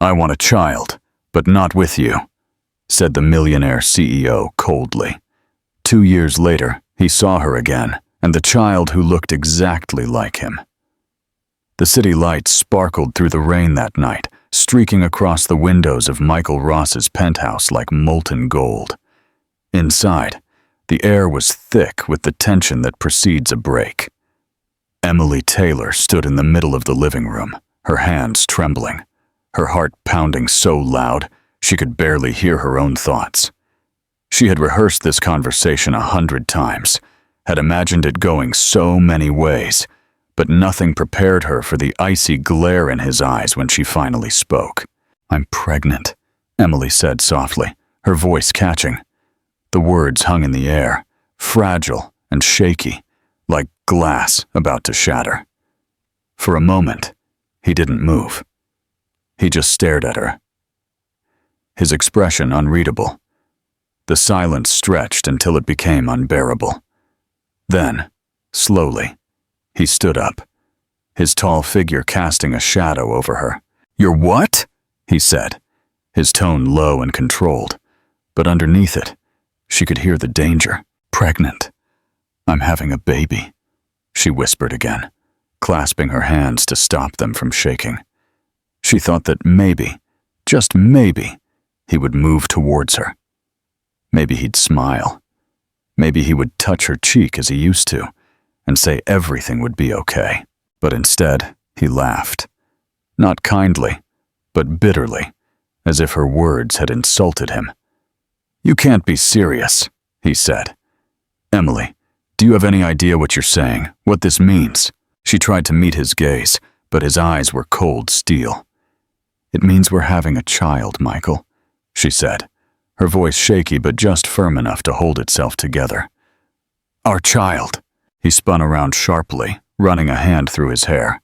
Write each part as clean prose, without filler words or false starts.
"I want a child, but not with you," said the Millionaire CEO coldly. 2 years later, he saw her again, and the child who looked exactly like him. The city lights sparkled through the rain that night, streaking across the windows of Michael Ross's penthouse like molten gold. Inside, the air was thick with the tension that precedes a break. Emily Taylor stood in the middle of the living room, her hands trembling, her heart pounding so loud she could barely hear her own thoughts. She had rehearsed this conversation 100 times, had imagined it going so many ways, but nothing prepared her for the icy glare in his eyes when she finally spoke. "I'm pregnant," Emily said softly, her voice catching. The words hung in the air, fragile and shaky, like glass about to shatter. For a moment, he didn't move. He just stared at her, his expression unreadable. The silence stretched until it became unbearable. Then, slowly, he stood up, his tall figure casting a shadow over her. "You're what?" he said, his tone low and controlled, but underneath it, she could hear the danger. "Pregnant. I'm having a baby," she whispered again, clasping her hands to stop them from shaking. She thought that maybe, just maybe, he would move towards her. Maybe he'd smile. Maybe he would touch her cheek as he used to, and say everything would be okay. But instead, he laughed. Not kindly, but bitterly, as if her words had insulted him. "You can't be serious," he said. "Emily, do you have any idea what you're saying, what this means?" She tried to meet his gaze, but his eyes were cold steel. "It means we're having a child, Michael," she said, her voice shaky but just firm enough to hold itself together. "Our child." He spun around sharply, running a hand through his hair.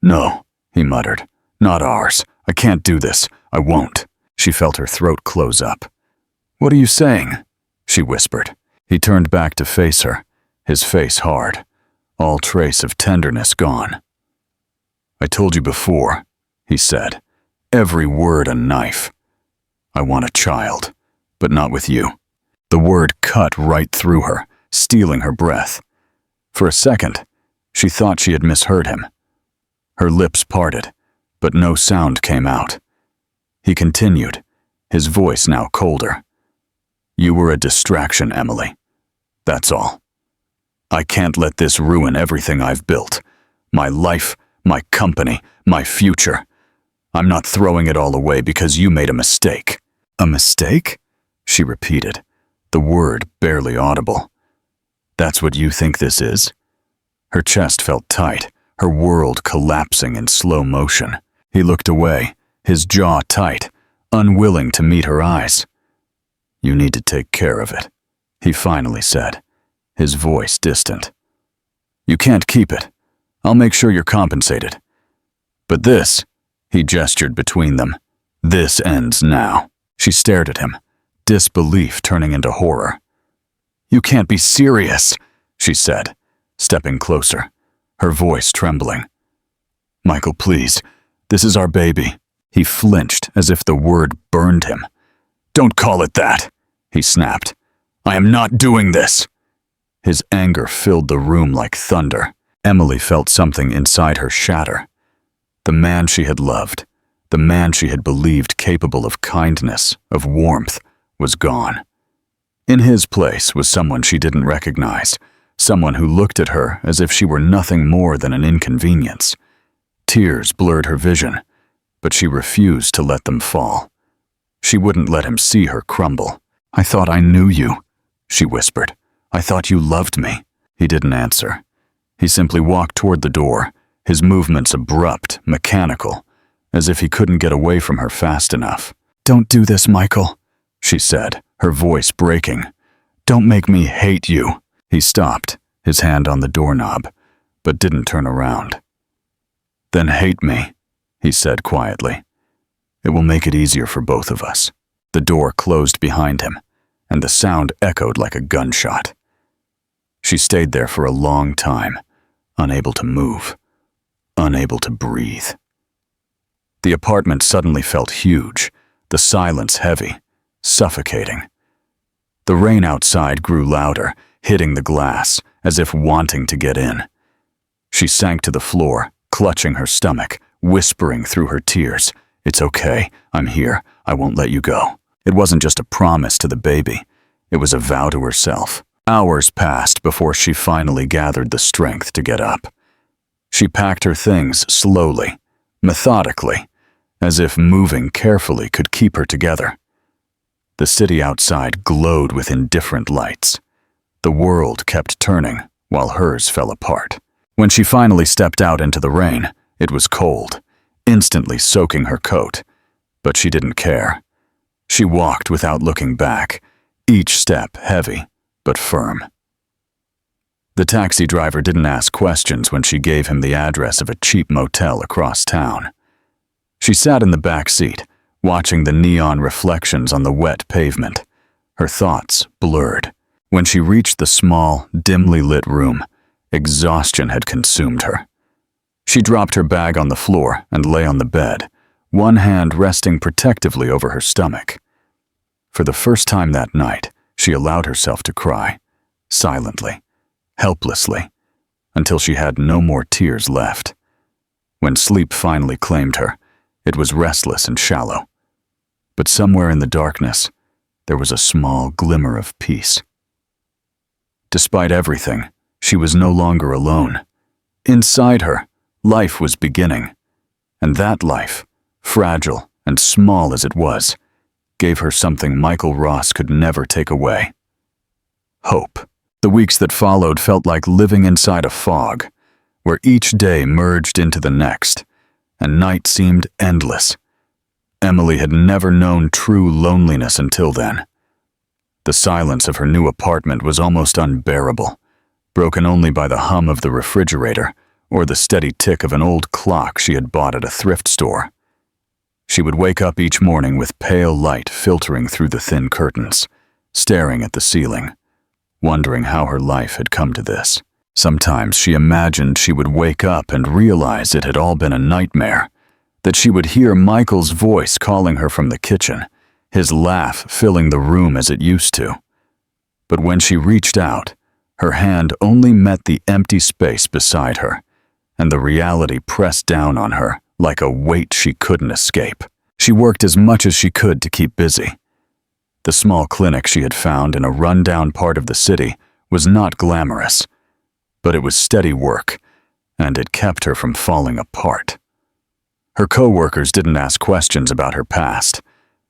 "No," he muttered. "Not ours. I can't do this. I won't." She felt her throat close up. "What are you saying?" she whispered. He turned back to face her, his face hard, all trace of tenderness gone. "I told you before," he said, every word a knife. "I want a child, but not with you." The word cut right through her, stealing her breath. For a second, she thought she had misheard him. Her lips parted, but no sound came out. He continued, his voice now colder. "You were a distraction, Emily. That's all. I can't let this ruin everything I've built. My life, my company, my future. I'm not throwing it all away because you made a mistake." "A mistake?" she repeated, the word barely audible. "That's what you think this is?" Her chest felt tight, her world collapsing in slow motion. He looked away, his jaw tight, unwilling to meet her eyes. "You need to take care of it," he finally said, his voice distant. "You can't keep it. I'll make sure you're compensated. But this," he gestured between them, "this ends now." She stared at him, disbelief turning into horror. "You can't be serious," she said, stepping closer, her voice trembling. "Michael, please, this is our baby." He flinched as if the word burned him. "Don't call it that," he snapped. "I am not doing this." His anger filled the room like thunder. Emily felt something inside her shatter. The man she had loved, the man she had believed capable of kindness, of warmth, was gone. In his place was someone she didn't recognize, someone who looked at her as if she were nothing more than an inconvenience. Tears blurred her vision, but she refused to let them fall. She wouldn't let him see her crumble. "I thought I knew you," she whispered. "I thought you loved me." He didn't answer. He simply walked toward the door, his movements abrupt, mechanical, as if he couldn't get away from her fast enough. "Don't do this, Michael," she said, her voice breaking. "Don't make me hate you." He stopped, his hand on the doorknob, but didn't turn around. "Then hate me," he said quietly. "It will make it easier for both of us." The door closed behind him, and the sound echoed like a gunshot. She stayed there for a long time, unable to move, unable to breathe. The apartment suddenly felt huge, the silence heavy, suffocating. The rain outside grew louder, hitting the glass, as if wanting to get in. She sank to the floor, clutching her stomach, whispering through her tears, "It's okay, I'm here, I won't let you go." It wasn't just a promise to the baby, it was a vow to herself. Hours passed before she finally gathered the strength to get up. She packed her things slowly, methodically, as if moving carefully could keep her together. The city outside glowed with indifferent lights. The world kept turning while hers fell apart. When she finally stepped out into the rain, it was cold, instantly soaking her coat. But she didn't care. She walked without looking back, each step heavy but firm. The taxi driver didn't ask questions when she gave him the address of a cheap motel across town. She sat in the back seat, watching the neon reflections on the wet pavement. Her thoughts blurred. When she reached the small, dimly lit room, exhaustion had consumed her. She dropped her bag on the floor and lay on the bed, one hand resting protectively over her stomach. For the first time that night, she allowed herself to cry, silently, helplessly, until she had no more tears left. When sleep finally claimed her, it was restless and shallow. But somewhere in the darkness, there was a small glimmer of peace. Despite everything, she was no longer alone. Inside her, life was beginning. And that life, fragile and small as it was, gave her something Michael Ross could never take away: hope. The weeks that followed felt like living inside a fog, where each day merged into the next, and night seemed endless. Emily had never known true loneliness until then. The silence of her new apartment was almost unbearable, broken only by the hum of the refrigerator or the steady tick of an old clock she had bought at a thrift store. She would wake up each morning with pale light filtering through the thin curtains, staring at the ceiling, wondering how her life had come to this. Sometimes she imagined she would wake up and realize it had all been a nightmare, that she would hear Michael's voice calling her from the kitchen, his laugh filling the room as it used to. But when she reached out, her hand only met the empty space beside her, and the reality pressed down on her like a weight she couldn't escape. She worked as much as she could to keep busy. The small clinic she had found in a rundown part of the city was not glamorous, but it was steady work, and it kept her from falling apart. Her co-workers didn't ask questions about her past,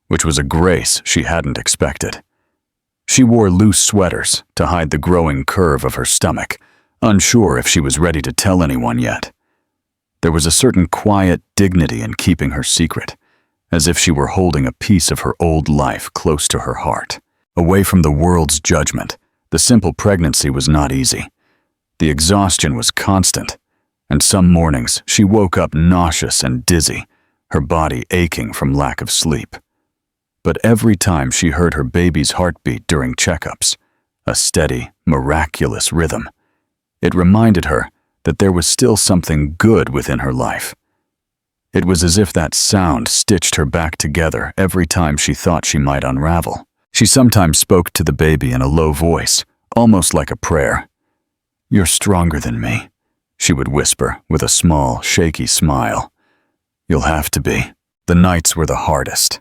which was a grace she hadn't expected. She wore loose sweaters to hide the growing curve of her stomach, unsure if she was ready to tell anyone yet. There was a certain quiet dignity in keeping her secret, as if she were holding a piece of her old life close to her heart. Away from the world's judgment, the simple pregnancy was not easy. The exhaustion was constant, and some mornings she woke up nauseous and dizzy, her body aching from lack of sleep. But every time she heard her baby's heartbeat during checkups, a steady, miraculous rhythm, it reminded her that there was still something good within her life. It was as if that sound stitched her back together every time she thought she might unravel. She sometimes spoke to the baby in a low voice, almost like a prayer. "You're stronger than me," she would whisper with a small, shaky smile. "You'll have to be." The nights were the hardest.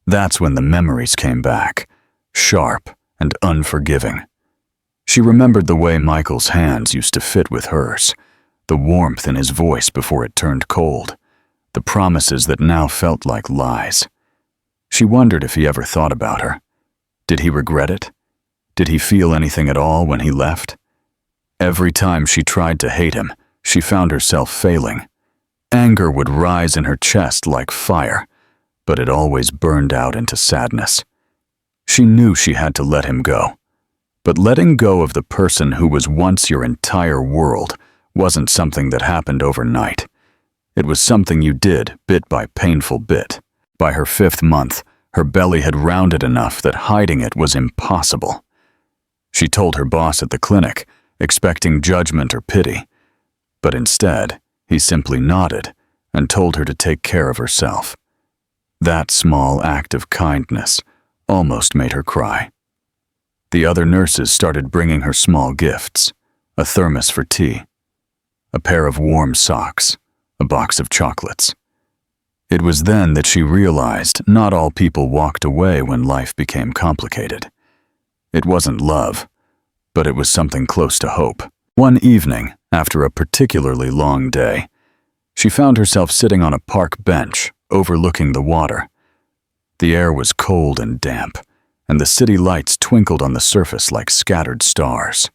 That's when the memories came back, sharp and unforgiving. She remembered the way Michael's hands used to fit with hers, the warmth in his voice before it turned cold, the promises that now felt like lies. She wondered if he ever thought about her. Did he regret it? Did he feel anything at all when he left? Every time she tried to hate him, she found herself failing. Anger would rise in her chest like fire, but it always burned out into sadness. She knew she had to let him go. But letting go of the person who was once your entire world wasn't something that happened overnight. It was something you did bit by painful bit. By her 5th month, her belly had rounded enough that hiding it was impossible. She told her boss at the clinic, expecting judgment or pity. But instead, he simply nodded and told her to take care of herself. That small act of kindness almost made her cry. The other nurses started bringing her small gifts: a thermos for tea, a pair of warm socks, a box of chocolates. It was then that she realized not all people walked away when life became complicated. It wasn't love, but it was something close to hope. One evening, after a particularly long day, she found herself sitting on a park bench overlooking the water. The air was cold and damp, and the city lights twinkled on the surface like scattered stars.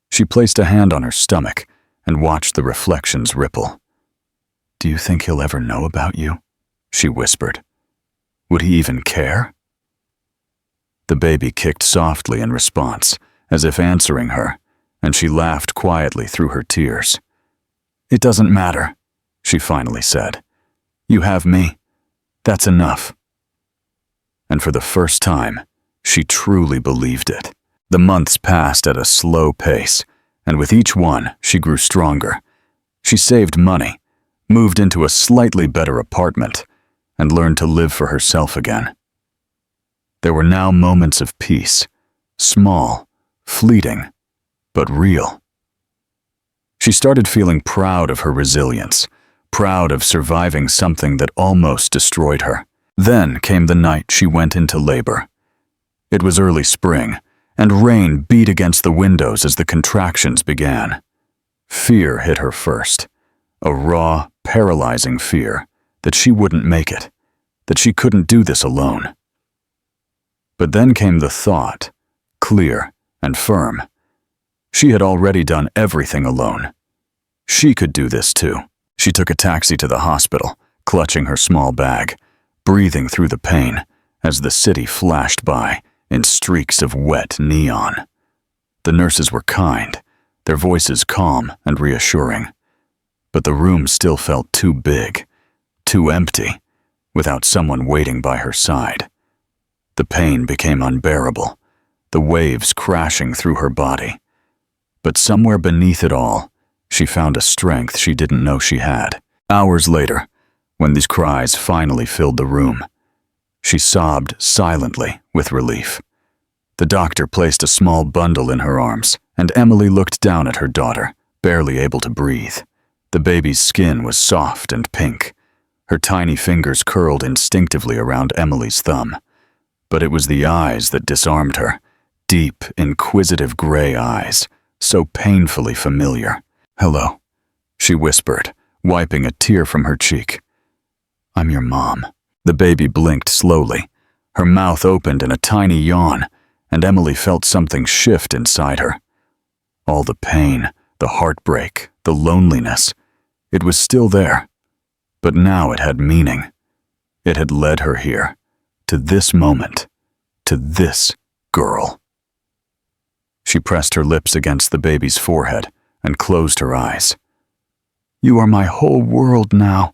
She placed a hand on her stomach and watched the reflections ripple. "Do you think he'll ever know about you?" she whispered. "Would he even care?" The baby kicked softly in response, as if answering her, and she laughed quietly through her tears. "It doesn't matter," she finally said. "You have me. That's enough." And for the first time, she truly believed it. The months passed at a slow pace, and with each one, she grew stronger. She saved money, moved into a slightly better apartment, and learned to live for herself again. There were now moments of peace, small, fleeting, but real. She started feeling proud of her resilience, proud of surviving something that almost destroyed her. Then came the night she went into labor. It was early spring, and rain beat against the windows as the contractions began. Fear hit her first, a raw, paralyzing fear that she wouldn't make it, that she couldn't do this alone. But then came the thought, clear and firm. She had already done everything alone. She could do this too. She took a taxi to the hospital, clutching her small bag, breathing through the pain as the city flashed by in streaks of wet neon. The nurses were kind, their voices calm and reassuring. But the room still felt too big, too empty, without someone waiting by her side. The pain became unbearable, the waves crashing through her body. But somewhere beneath it all, she found a strength she didn't know she had. Hours later, when these cries finally filled the room, she sobbed silently with relief. The doctor placed a small bundle in her arms, and Emily looked down at her daughter, barely able to breathe. The baby's skin was soft and pink. Her tiny fingers curled instinctively around Emily's thumb. But it was the eyes that disarmed her, deep, inquisitive gray eyes, so painfully familiar. "Hello," she whispered, wiping a tear from her cheek. "I'm your mom." The baby blinked slowly. Her mouth opened in a tiny yawn, and Emily felt something shift inside her. All the pain, the heartbreak, the loneliness, it was still there. But now it had meaning. It had led her here, to this moment, to this girl. She pressed her lips against the baby's forehead and closed her eyes. "You are my whole world now,"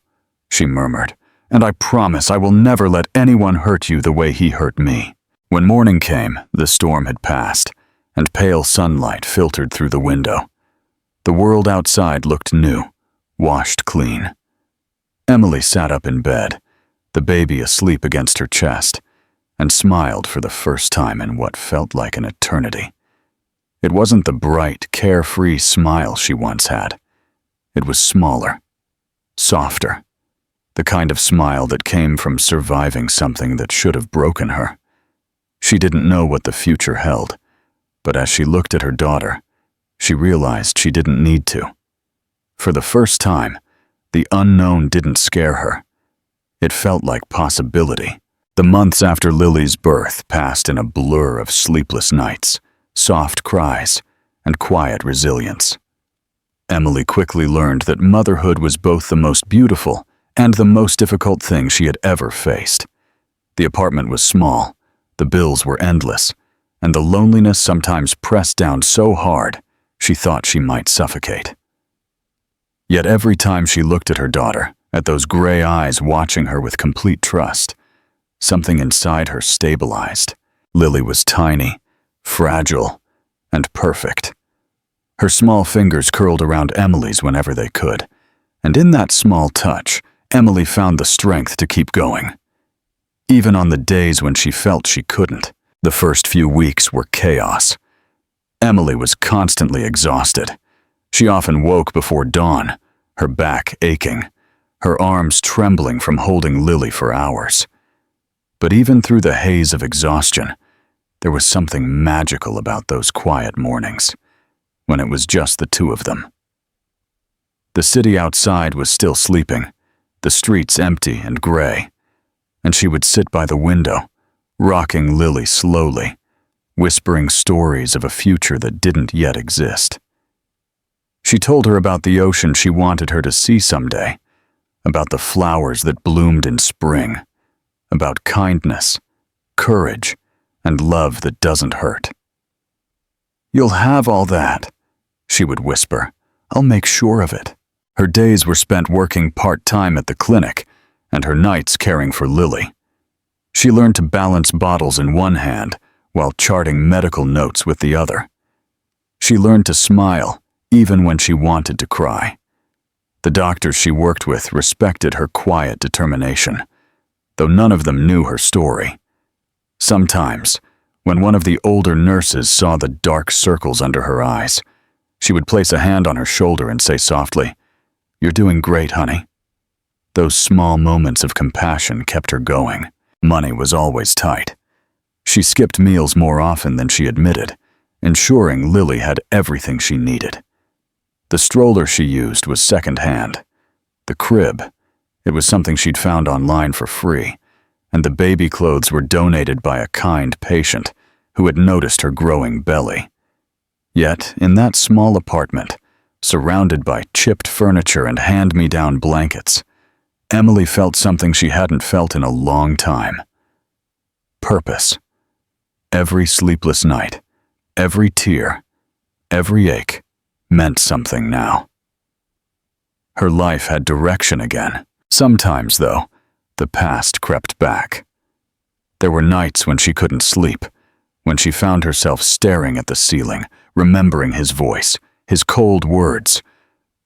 she murmured, "and I promise I will never let anyone hurt you the way he hurt me." When morning came, the storm had passed, and pale sunlight filtered through the window. The world outside looked new, washed clean. Emily sat up in bed, the baby asleep against her chest, and smiled for the first time in what felt like an eternity. It wasn't the bright, carefree smile she once had. It was smaller, softer, the kind of smile that came from surviving something that should have broken her. She didn't know what the future held, but as she looked at her daughter, she realized she didn't need to. For the first time, the unknown didn't scare her. It felt like possibility. The months after Lily's birth passed in a blur of sleepless nights, soft cries, and quiet resilience. Emily quickly learned that motherhood was both the most beautiful and the most difficult thing she had ever faced. The apartment was small, the bills were endless, and the loneliness sometimes pressed down so hard she thought she might suffocate. Yet every time she looked at her daughter, at those gray eyes watching her with complete trust, something inside her stabilized. Lily was tiny, fragile, and perfect. Her small fingers curled around Emily's whenever they could, and in that small touch, Emily found the strength to keep going. Even on the days when she felt she couldn't, the first few weeks were chaos. Emily was constantly exhausted. She often woke before dawn, her back aching, her arms trembling from holding Lily for hours. But even through the haze of exhaustion, there was something magical about those quiet mornings, when it was just the two of them. The city outside was still sleeping, the streets empty and gray, and she would sit by the window, rocking Lily slowly, whispering stories of a future that didn't yet exist. She told her about the ocean she wanted her to see someday, about the flowers that bloomed in spring, about kindness, courage, and love that doesn't hurt. "You'll have all that," she would whisper. "I'll make sure of it." Her days were spent working part-time at the clinic, and her nights caring for Lily. She learned to balance bottles in one hand while charting medical notes with the other. She learned to smile even when she wanted to cry. The doctors she worked with respected her quiet determination, though none of them knew her story. Sometimes, when one of the older nurses saw the dark circles under her eyes, she would place a hand on her shoulder and say softly, "You're doing great, honey." Those small moments of compassion kept her going. Money was always tight. She skipped meals more often than she admitted, ensuring Lily had everything she needed. The stroller she used was second-hand. The crib, it was something she'd found online for free, and the baby clothes were donated by a kind patient who had noticed her growing belly. Yet, in that small apartment, surrounded by chipped furniture and hand-me-down blankets, Emily felt something she hadn't felt in a long time. Purpose. Every sleepless night, every tear, every ache meant something now. Her life had direction again. Sometimes, though, the past crept back. There were nights when she couldn't sleep, when she found herself staring at the ceiling, remembering his voice, his cold words,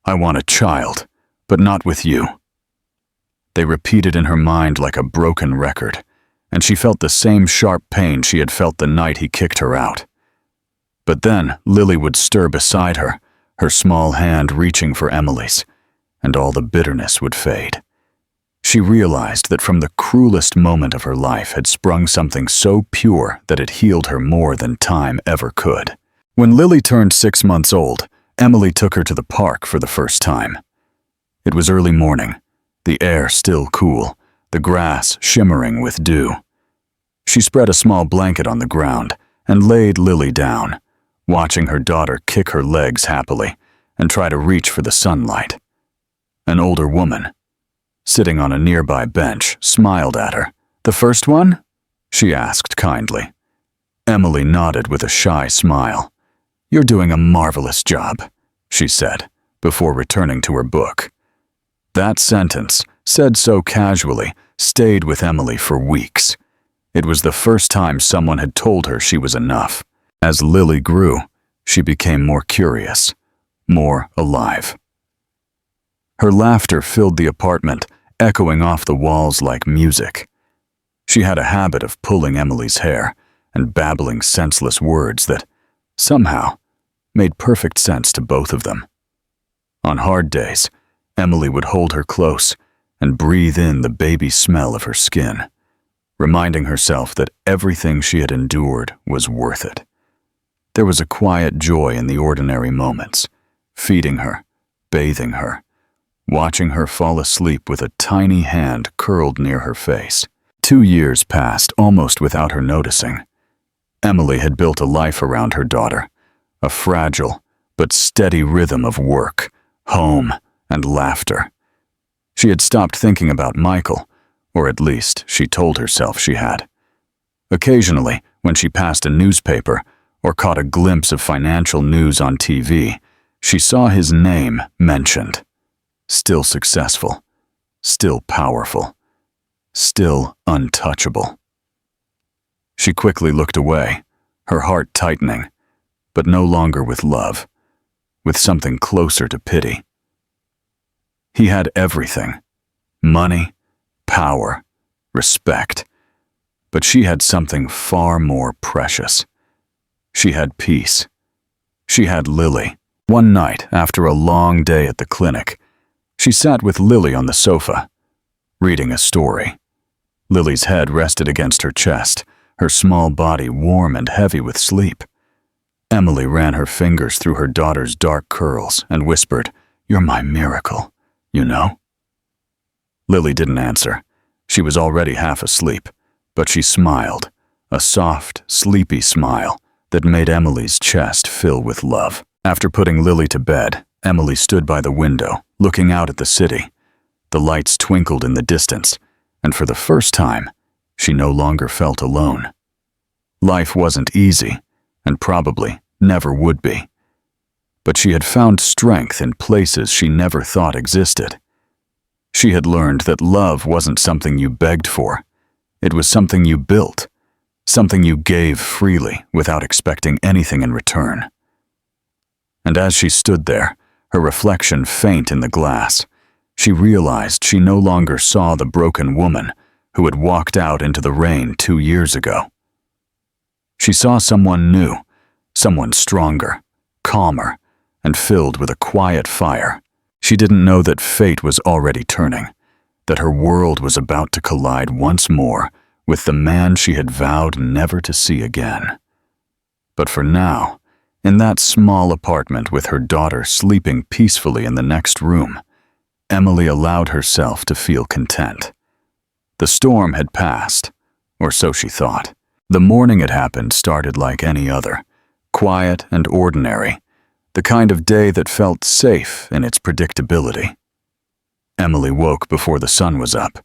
"I want a child, but not with you." They repeated in her mind like a broken record, and she felt the same sharp pain she had felt the night he kicked her out. But then Lily would stir beside her, her small hand reaching for Emily's, and all the bitterness would fade. She realized that from the cruelest moment of her life had sprung something so pure that it healed her more than time ever could. When Lily turned 6 months old, Emily took her to the park for the first time. It was early morning, the air still cool, the grass shimmering with dew. She spread a small blanket on the ground and laid Lily down, watching her daughter kick her legs happily and try to reach for the sunlight. An older woman, sitting on a nearby bench, smiled at her. "The first one?" she asked kindly. Emily nodded with a shy smile. "You're doing a marvelous job," she said, before returning to her book. That sentence, said so casually, stayed with Emily for weeks. It was the first time someone had told her she was enough. As Lily grew, she became more curious, more alive. Her laughter filled the apartment, echoing off the walls like music. She had a habit of pulling Emily's hair and babbling senseless words that, somehow, made perfect sense to both of them. On hard days, Emily would hold her close and breathe in the baby smell of her skin, reminding herself that everything she had endured was worth it. There was a quiet joy in the ordinary moments, feeding her, bathing her, watching her fall asleep with a tiny hand curled near her face. 2 years passed almost without her noticing. Emily had built a life around her daughter, a fragile but steady rhythm of work, home, and laughter. She had stopped thinking about Michael, or at least she told herself she had. Occasionally, when she passed a newspaper or caught a glimpse of financial news on TV, she saw his name mentioned. Still successful, still powerful, still untouchable. She quickly looked away, her heart tightening, but no longer with love, with something closer to pity. He had everything, money, power, respect. But she had something far more precious. She had peace. She had Lily. One night, after a long day at the clinic, she sat with Lily on the sofa, reading a story. Lily's head rested against her chest, her small body warm and heavy with sleep. Emily ran her fingers through her daughter's dark curls and whispered, "You're my miracle, you know?" Lily didn't answer. She was already half asleep, but she smiled, a soft, sleepy smile that made Emily's chest fill with love. After putting Lily to bed, Emily stood by the window, looking out at the city. The lights twinkled in the distance, and for the first time, she no longer felt alone. Life wasn't easy, and probably never would be. But she had found strength in places she never thought existed. She had learned that love wasn't something you begged for. It was something you built, something you gave freely without expecting anything in return. And as she stood there, her reflection faint in the glass, she realized she no longer saw the broken woman who had walked out into the rain 2 years ago. She saw someone new, someone stronger, calmer, and filled with a quiet fire. She didn't know that fate was already turning, that her world was about to collide once more with the man she had vowed never to see again. But for now, in that small apartment with her daughter sleeping peacefully in the next room, Emily allowed herself to feel content. The storm had passed, or so she thought. The morning it happened started like any other, quiet and ordinary, the kind of day that felt safe in its predictability. Emily woke before the sun was up,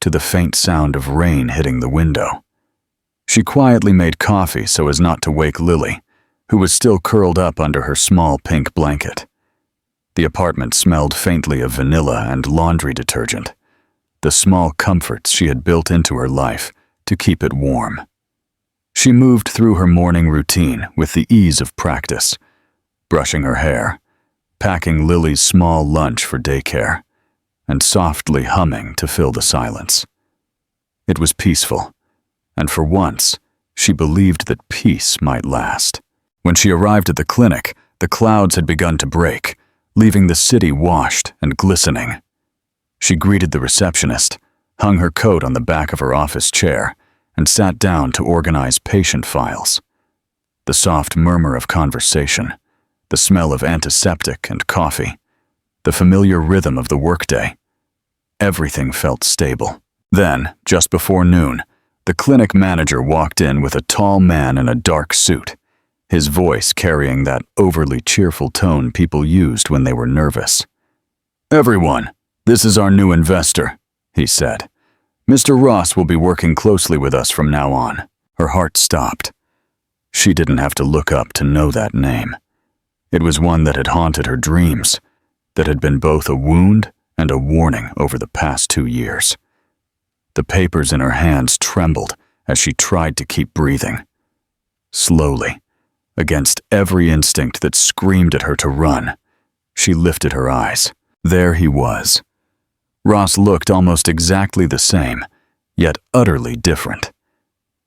to the faint sound of rain hitting the window. She quietly made coffee so as not to wake Lily, who was still curled up under her small pink blanket. The apartment smelled faintly of vanilla and laundry detergent, the small comforts she had built into her life to keep it warm. She moved through her morning routine with the ease of practice, brushing her hair, packing Lily's small lunch for daycare, and softly humming to fill the silence. It was peaceful, and for once, she believed that peace might last. When she arrived at the clinic, the clouds had begun to break, leaving the city washed and glistening. She greeted the receptionist, hung her coat on the back of her office chair, and sat down to organize patient files. The soft murmur of conversation, the smell of antiseptic and coffee, the familiar rhythm of the workday. Everything felt stable. Then, just before noon, the clinic manager walked in with a tall man in a dark suit, his voice carrying that overly cheerful tone people used when they were nervous. "Everyone, this is our new investor," he said. "Mr. Ross will be working closely with us from now on." Her heart stopped. She didn't have to look up to know that name. It was one that had haunted her dreams, that had been both a wound and a warning over the past 2 years. The papers in her hands trembled as she tried to keep breathing. Slowly, against every instinct that screamed at her to run, she lifted her eyes. There he was. Ross looked almost exactly the same, yet utterly different.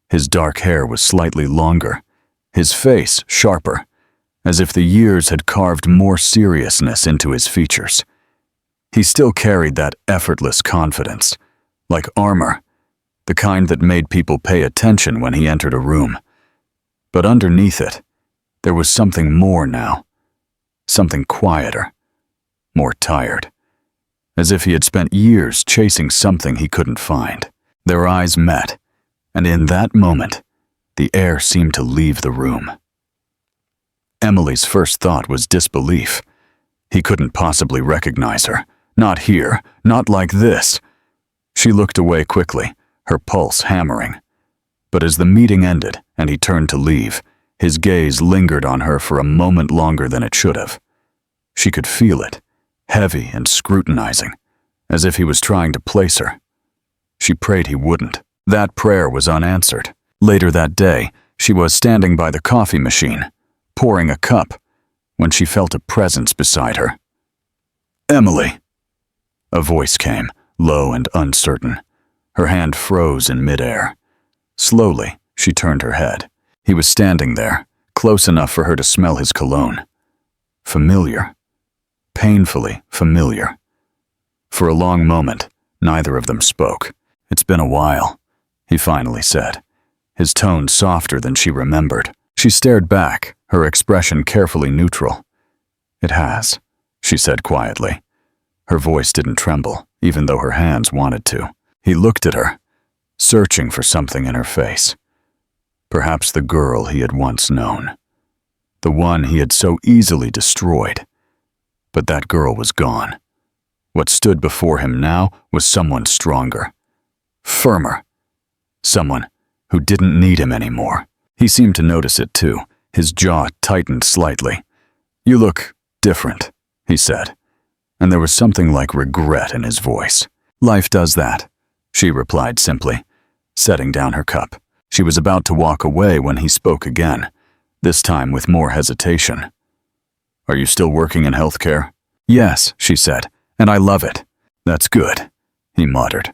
His dark hair was slightly longer, his face sharper, as if the years had carved more seriousness into his features. He still carried that effortless confidence, like armor, the kind that made people pay attention when he entered a room. But underneath it, there was something more now, something quieter, more tired, as if he had spent years chasing something he couldn't find. Their eyes met, and in that moment, the air seemed to leave the room. Emily's first thought was disbelief. He couldn't possibly recognize her. Not here, not like this. She looked away quickly, her pulse hammering. But as the meeting ended and he turned to leave, his gaze lingered on her for a moment longer than it should have. She could feel it, heavy and scrutinizing, as if he was trying to place her. She prayed he wouldn't. That prayer was unanswered. Later that day, she was standing by the coffee machine, pouring a cup, when she felt a presence beside her. "Emily!" A voice came, low and uncertain. Her hand froze in midair. Slowly, she turned her head. He was standing there, close enough for her to smell his cologne. Familiar. Painfully familiar. For a long moment, neither of them spoke. "It's been a while," he finally said, his tone softer than she remembered. She stared back, her expression carefully neutral. "It has," she said quietly. Her voice didn't tremble, even though her hands wanted to. He looked at her, searching for something in her face. Perhaps the girl he had once known. The one he had so easily destroyed. But that girl was gone. What stood before him now was someone stronger. Firmer. Someone who didn't need him anymore. He seemed to notice it too. His jaw tightened slightly. "You look different," he said, and there was something like regret in his voice. "Life does that," she replied simply, setting down her cup. She was about to walk away when he spoke again, this time with more hesitation. "Are you still working in healthcare?" "Yes," she said, "and I love it." "That's good," he muttered,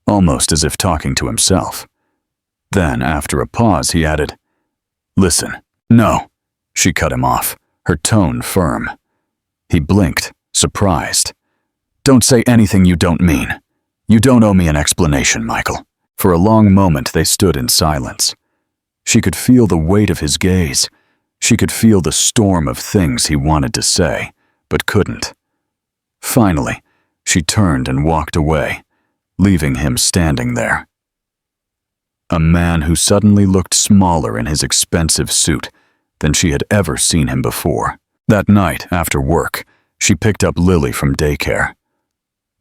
almost as if talking to himself. Then, after a pause, he added, "Listen." "No," she cut him off, her tone firm. He blinked, surprised. "Don't say anything you don't mean. You don't owe me an explanation, Michael." For a long moment they stood in silence. She could feel the weight of his gaze. She could feel the storm of things he wanted to say, but couldn't. Finally, she turned and walked away, leaving him standing there. A man who suddenly looked smaller in his expensive suit than she had ever seen him before. That night, after work, she picked up Lily from daycare.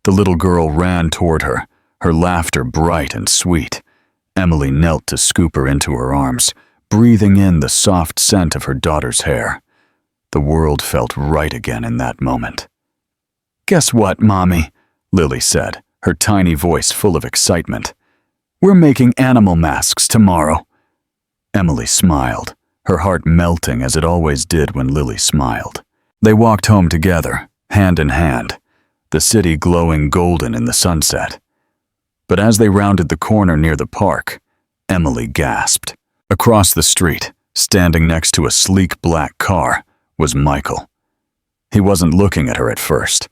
The little girl ran toward her, her laughter bright and sweet. Emily knelt to scoop her into her arms, breathing in the soft scent of her daughter's hair. The world felt right again in that moment. "Guess what, Mommy?" Lily said, her tiny voice full of excitement. "We're making animal masks tomorrow." Emily smiled, her heart melting as it always did when Lily smiled. They walked home together, hand in hand, the city glowing golden in the sunset. But as they rounded the corner near the park, Emily gasped. Across the street, standing next to a sleek black car, was Michael. He wasn't looking at her at first,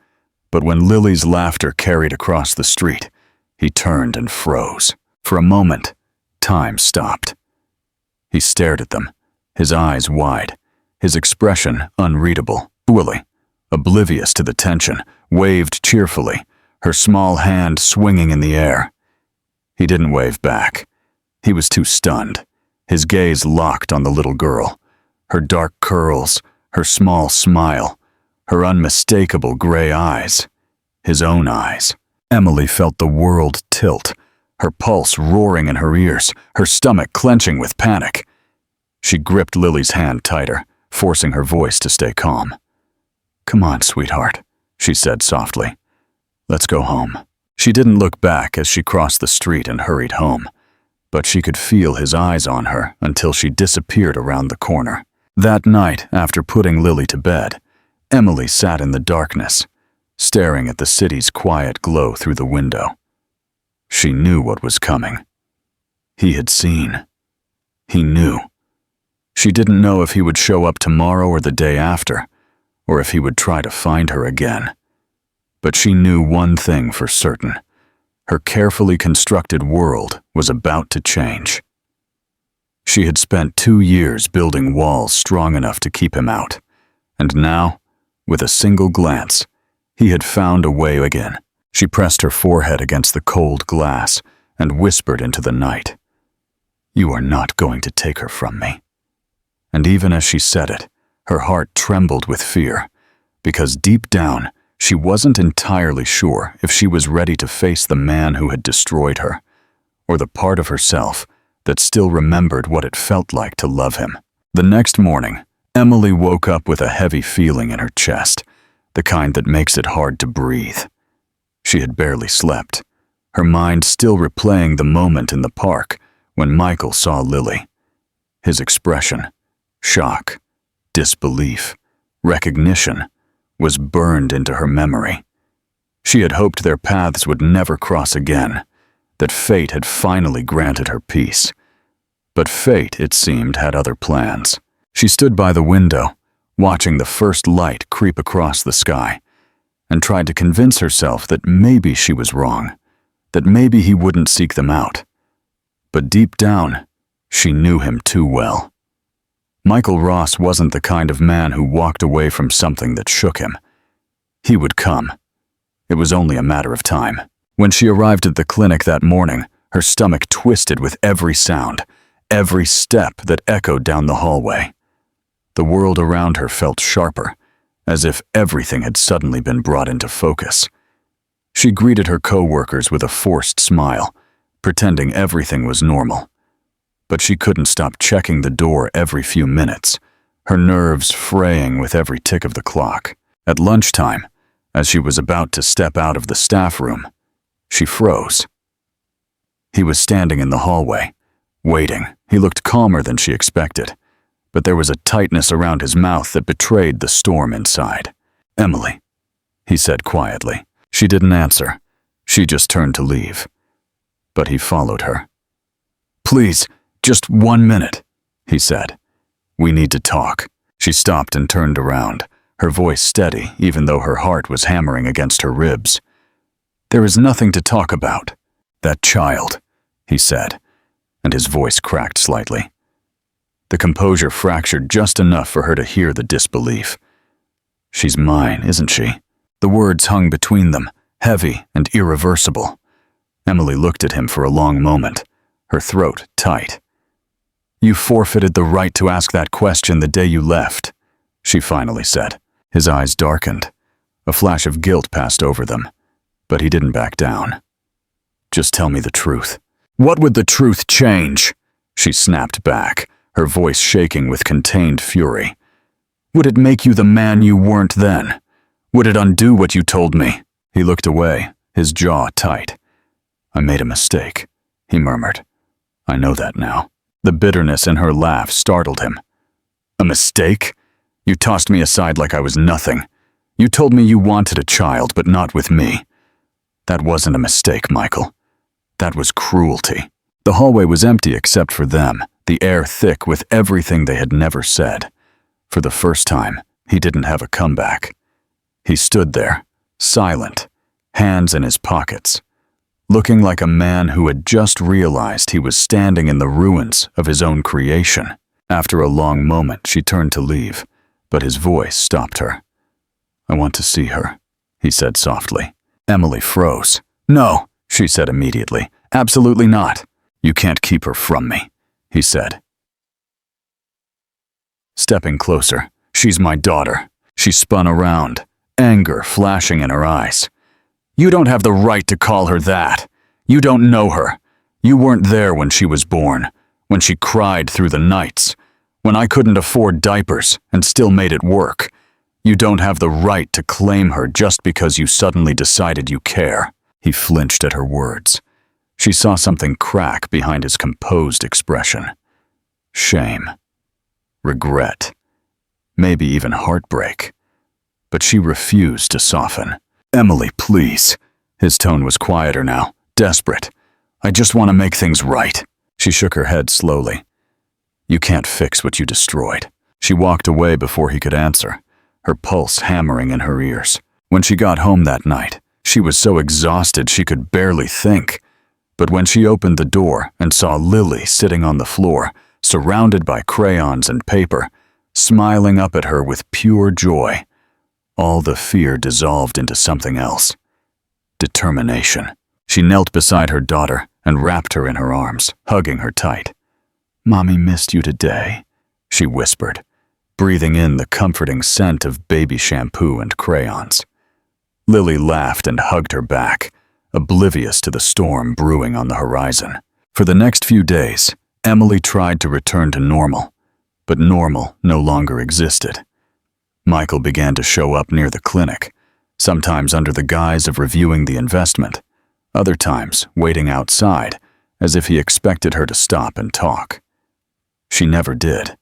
but when Lily's laughter carried across the street, he turned and froze. For a moment, time stopped. He stared at them, his eyes wide, his expression unreadable. Lily, oblivious to the tension, waved cheerfully, her small hand swinging in the air. He didn't wave back. He was too stunned, his gaze locked on the little girl, her dark curls, her small smile, her unmistakable gray eyes, his own eyes. Emily felt the world tilt, her pulse roaring in her ears, her stomach clenching with panic. She gripped Lily's hand tighter, forcing her voice to stay calm. "Come on, sweetheart," she said softly. "Let's go home." She didn't look back as she crossed the street and hurried home, but she could feel his eyes on her until she disappeared around the corner. That night, after putting Lily to bed, Emily sat in the darkness, staring at the city's quiet glow through the window. She knew what was coming. He had seen. He knew. She didn't know if he would show up tomorrow or the day after, or if he would try to find her again. But she knew one thing for certain. Her carefully constructed world was about to change. She had spent 2 years building walls strong enough to keep him out, and now, with a single glance, he had found a way again. She pressed her forehead against the cold glass and whispered into the night, "You are not going to take her from me." And even as she said it, her heart trembled with fear, because deep down, she wasn't entirely sure if she was ready to face the man who had destroyed her, or the part of herself that still remembered what it felt like to love him. The next morning, Emily woke up with a heavy feeling in her chest, the kind that makes it hard to breathe. She had barely slept, her mind still replaying the moment in the park when Michael saw Lily. His expression, shock, disbelief, recognition, was burned into her memory. She had hoped their paths would never cross again, that fate had finally granted her peace. But fate, it seemed, had other plans. She stood by the window, watching the first light creep across the sky, and tried to convince herself that maybe she was wrong, that maybe he wouldn't seek them out. But deep down, she knew him too well. Michael Ross wasn't the kind of man who walked away from something that shook him. He would come. It was only a matter of time. When she arrived at the clinic that morning, her stomach twisted with every sound, every step that echoed down the hallway. The world around her felt sharper, as if everything had suddenly been brought into focus. She greeted her co-workers with a forced smile, pretending everything was normal. But she couldn't stop checking the door every few minutes, her nerves fraying with every tick of the clock. At lunchtime, as she was about to step out of the staff room, she froze. He was standing in the hallway, waiting. He looked calmer than she expected, but there was a tightness around his mouth that betrayed the storm inside. "Emily," he said quietly. She didn't answer. She just turned to leave. But he followed her. "Please, just 1 minute," he said. "We need to talk." She stopped and turned around, her voice steady even though her heart was hammering against her ribs. "There is nothing to talk about." "That child," he said, and his voice cracked slightly. The composure fractured just enough for her to hear the disbelief. "She's mine, isn't she?" The words hung between them, heavy and irreversible. Emily looked at him for a long moment, her throat tight. "You forfeited the right to ask that question the day you left," she finally said. His eyes darkened. A flash of guilt passed over them, but he didn't back down. "Just tell me the truth." "What would the truth change?" she snapped back, her voice shaking with contained fury. "Would it make you the man you weren't then? Would it undo what you told me?" He looked away, his jaw tight. "I made a mistake," he murmured. "I know that now." The bitterness in her laugh startled him. "A mistake? You tossed me aside like I was nothing. You told me you wanted a child, but not with me. That wasn't a mistake, Michael. That was cruelty." The hallway was empty except for them, the air thick with everything they had never said. For the first time, he didn't have a comeback. He stood there, silent, hands in his pockets, looking like a man who had just realized he was standing in the ruins of his own creation. After a long moment, she turned to leave, but his voice stopped her. "I want to see her," he said softly. Emily froze. "No," she said immediately. "Absolutely not." "You can't keep her from me," he said. Stepping closer, "She's my daughter." She spun around, anger flashing in her eyes. "You don't have the right to call her that. You don't know her. You weren't there when she was born, when she cried through the nights, when I couldn't afford diapers and still made it work. You don't have the right to claim her just because you suddenly decided you care." He flinched at her words. She saw something crack behind his composed expression. Shame. Regret. Maybe even heartbreak. But she refused to soften. "Emily, please." His tone was quieter now, desperate. "I just want to make things right." She shook her head slowly. "You can't fix what you destroyed." She walked away before he could answer, her pulse hammering in her ears. When she got home that night, she was so exhausted she could barely think. But when she opened the door and saw Lily sitting on the floor, surrounded by crayons and paper, smiling up at her with pure joy, all the fear dissolved into something else. Determination. She knelt beside her daughter and wrapped her in her arms, hugging her tight. "Mommy missed you today," she whispered, breathing in the comforting scent of baby shampoo and crayons. Lily laughed and hugged her back, oblivious to the storm brewing on the horizon. For the next few days, Emily tried to return to normal, but normal no longer existed. Michael began to show up near the clinic, sometimes under the guise of reviewing the investment, other times waiting outside, as if he expected her to stop and talk. She never did.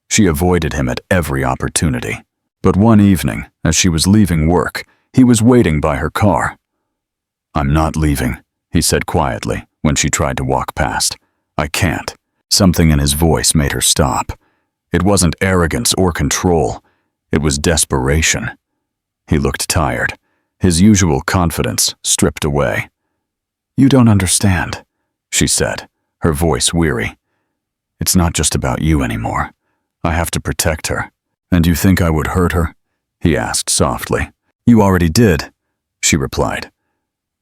She avoided him at every opportunity. But one evening, as she was leaving work, He was waiting by her car. "I'm not leaving," he said quietly when she tried to walk past. "I can't." Something in his voice made her stop. It wasn't arrogance or control. It was desperation. He looked tired, his usual confidence stripped away. "You don't understand," she said, her voice weary. "It's not just about you anymore. I have to protect her." "And you think I would hurt her?" he asked softly. "You already did," she replied.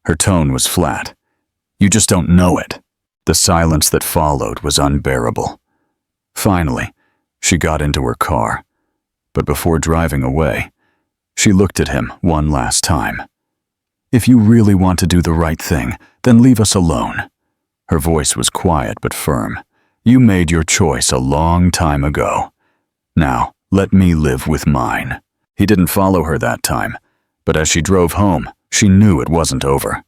Her tone was flat. "You just don't know it." The silence that followed was unbearable. Finally, she got into her car, but before driving away, she looked at him one last time. "If you really want to do the right thing, then leave us alone." Her voice was quiet but firm. "You made your choice a long time ago. Now, let me live with mine." He didn't follow her that time, but as she drove home, she knew it wasn't over.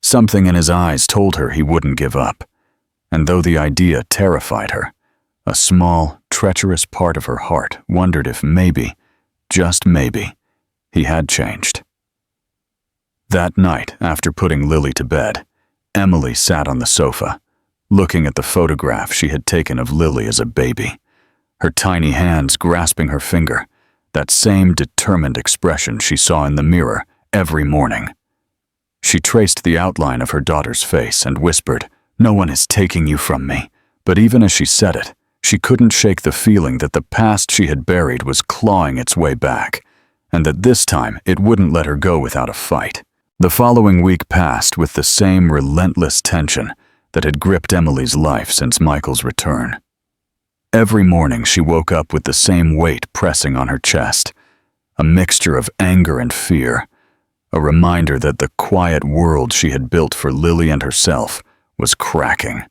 Something in his eyes told her he wouldn't give up, and though the idea terrified her, a small, treacherous part of her heart wondered if maybe, just maybe, he had changed. That night, after putting Lily to bed, Emily sat on the sofa, looking at the photograph she had taken of Lily as a baby, her tiny hands grasping her finger, that same determined expression she saw in the mirror every morning. She traced the outline of her daughter's face and whispered, "No one is taking you from me." But even as she said it, she couldn't shake the feeling that the past she had buried was clawing its way back, and that this time it wouldn't let her go without a fight. The following week passed with the same relentless tension that had gripped Emily's life since Michael's return. Every morning she woke up with the same weight pressing on her chest, a mixture of anger and fear, a reminder that the quiet world she had built for Lily and herself was cracking.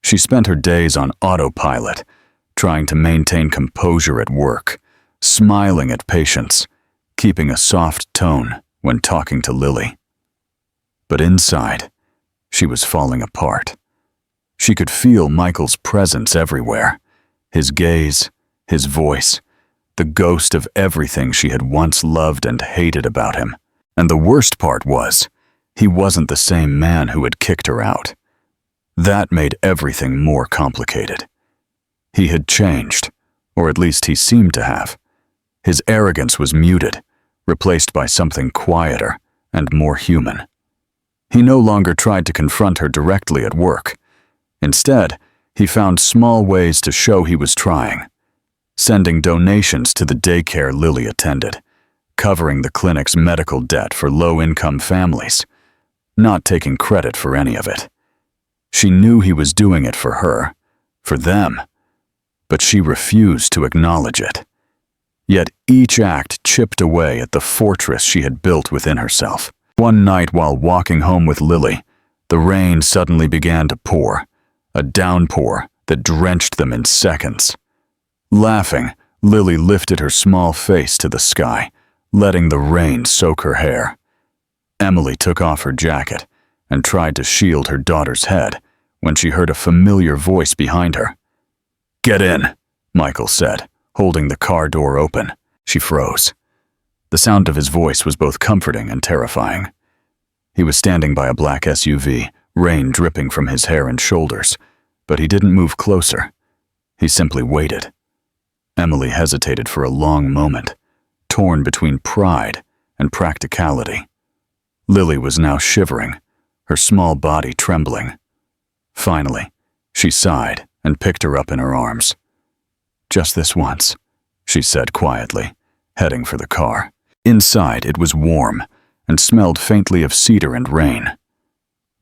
She spent her days on autopilot, trying to maintain composure at work, smiling at patients, keeping a soft tone when talking to Lily. But inside, she was falling apart. She could feel Michael's presence everywhere, his gaze, his voice, the ghost of everything she had once loved and hated about him. And the worst part was, he wasn't the same man who had kicked her out. That made everything more complicated. He had changed, or at least he seemed to have. His arrogance was muted, replaced by something quieter and more human. He no longer tried to confront her directly at work. Instead, he found small ways to show he was trying, sending donations to the daycare Lily attended, covering the clinic's medical debt for low-income families, not taking credit for any of it. She knew he was doing it for her, for them, but she refused to acknowledge it. Yet each act chipped away at the fortress she had built within herself. One night while walking home with Lily, the rain suddenly began to pour, a downpour that drenched them in seconds. Laughing, Lily lifted her small face to the sky, letting the rain soak her hair. Emily took off her jacket and tried to shield her daughter's head when she heard a familiar voice behind her. "Get in," Michael said, holding the car door open. She froze. The sound of his voice was both comforting and terrifying. He was standing by a black SUV, rain dripping from his hair and shoulders, but he didn't move closer. He simply waited. Emily hesitated for a long moment, torn between pride and practicality. Lily was now shivering, her small body trembling. Finally, she sighed and picked her up in her arms. "Just this once," she said quietly, heading for the car. Inside, it was warm and smelled faintly of cedar and rain.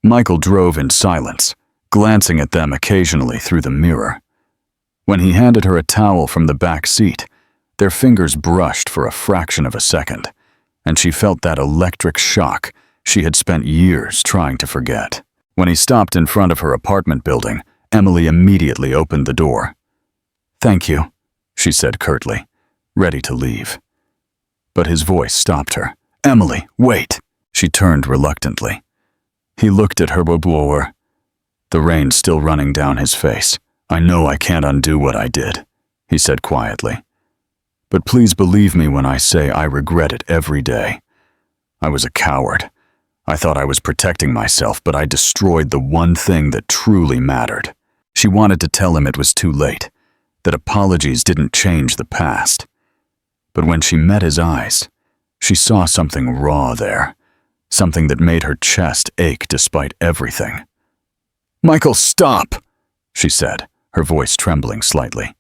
Michael drove in silence, glancing at them occasionally through the mirror. When he handed her a towel from the back seat, their fingers brushed for a fraction of a second, and she felt that electric shock she had spent years trying to forget. When he stopped in front of her apartment building, Emily immediately opened the door. "Thank you," she said curtly, ready to leave. But his voice stopped her. "Emily, wait!" She turned reluctantly. He looked at her blower, the rain still running down his face. "I know I can't undo what I did," he said quietly. "But please believe me when I say I regret it every day. I was a coward. I thought I was protecting myself, but I destroyed the one thing that truly mattered. She wanted to tell him it was too late, that apologies didn't change the past. But when she met his eyes, she saw something raw there, something that made her chest ache despite everything. "Michael, stop!" she said, her voice trembling slightly.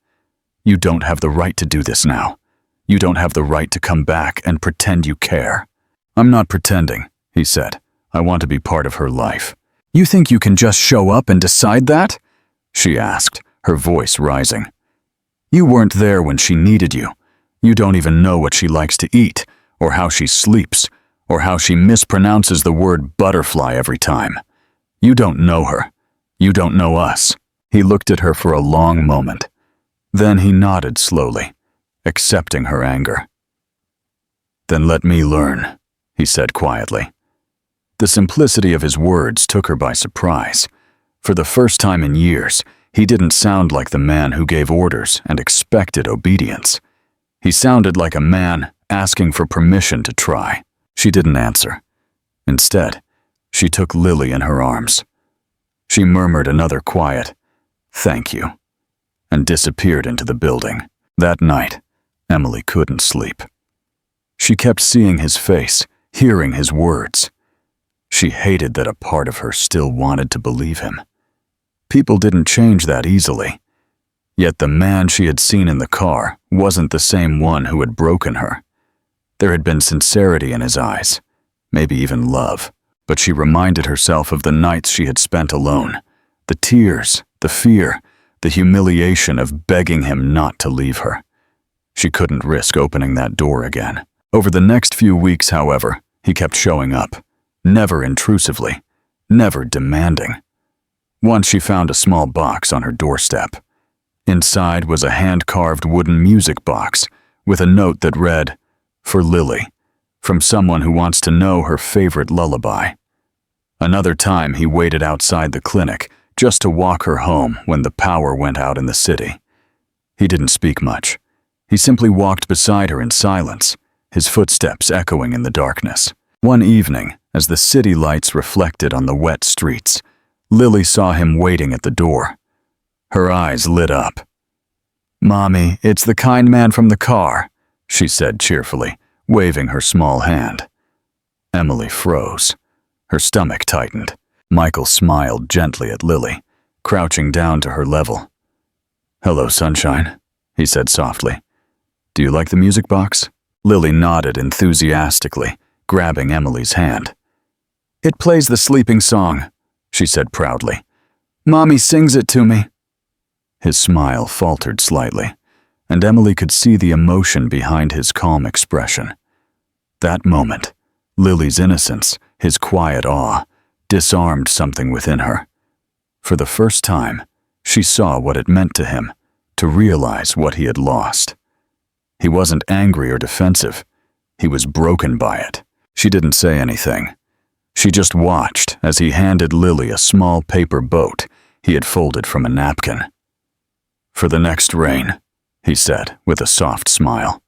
"You don't have the right to do this now. You don't have the right to come back and pretend you care." "I'm not pretending," he said. "I want to be part of her life." "You think you can just show up and decide that?" she asked, her voice rising. "You weren't there when she needed you. You don't even know what she likes to eat, or how she sleeps, or how she mispronounces the word butterfly every time. You don't know her. You don't know us." He looked at her for a long moment. Then he nodded slowly, accepting her anger. "Then let me learn," he said quietly. The simplicity of his words took her by surprise. For the first time in years, he didn't sound like the man who gave orders and expected obedience. He sounded like a man asking for permission to try. She didn't answer. Instead, she took Lily in her arms. She murmured another quiet, "Thank you," and disappeared into the building. That night, Emily couldn't sleep. She kept seeing his face, hearing his words. She hated that a part of her still wanted to believe him. People didn't change that easily. Yet the man she had seen in the car wasn't the same one who had broken her. There had been sincerity in his eyes, maybe even love. But she reminded herself of the nights she had spent alone, the tears, the fear, the humiliation of begging him not to leave her. She couldn't risk opening that door again. Over the next few weeks, however, he kept showing up, never intrusively, never demanding. Once she found a small box on her doorstep. Inside was a hand-carved wooden music box with a note that read, "For Lily, from someone who wants to know her favorite lullaby." Another time he waited outside the clinic just to walk her home when the power went out in the city. He didn't speak much. He simply walked beside her in silence, his footsteps echoing in the darkness. One evening, as the city lights reflected on the wet streets, Lily saw him waiting at the door. Her eyes lit up. "Mommy, it's the kind man from the car," she said cheerfully, waving her small hand. Emily froze. Her stomach tightened. Michael smiled gently at Lily, crouching down to her level. "Hello, sunshine," he said softly. "Do you like the music box?" Lily nodded enthusiastically, grabbing Emily's hand. "It plays the sleeping song," she said proudly. "Mommy sings it to me." His smile faltered slightly, and Emily could see the emotion behind his calm expression. That moment, Lily's innocence, his quiet awe, disarmed something within her. For the first time, she saw what it meant to him, to realize what he had lost. He wasn't angry or defensive. He was broken by it. She didn't say anything. She just watched as he handed Lily a small paper boat he had folded from a napkin. "For the next rain," he said with a soft smile.